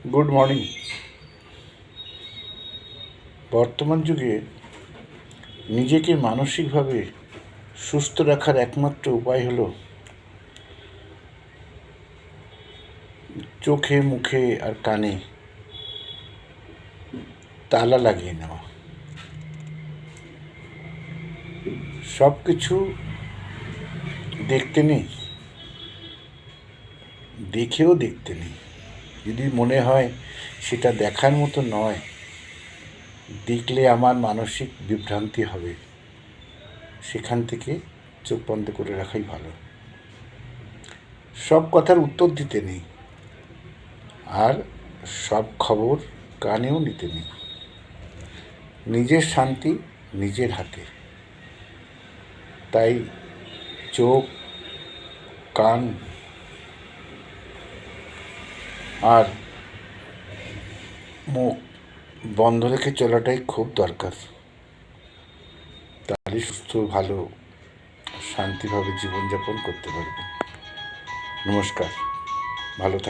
Good morning. বর্তমান যুগে নিজেকে মানসিকভাবে সুস্থ রাখার একমাত্র উপায় হলো চোখে, মুখে আর কানে তালা লাগিয়ে নেওয়া। সব কিছু দেখতে নেই, দেখেও দেখতে নেই। যদি মনে হয় সেটা দেখার মতো নয়, দেখলে আমার মানসিক বিভ্রান্তি হবে, সেখান থেকে চোখ বন্ধ করে রাখাই ভালো। সব কথার উত্তর দিতে নেই, আর সব খবর কানেও নিতে নেই। নিজের শান্তি নিজের হাতে। তাই চোখ, কান আর মুখ বন্ধ রেখে চলাটাই খুব দরকার। তাহলে সুস্থ, ভালো, শান্তিভাবে জীবনযাপন করতে পারবেন। নমস্কার, ভালো থাকবেন।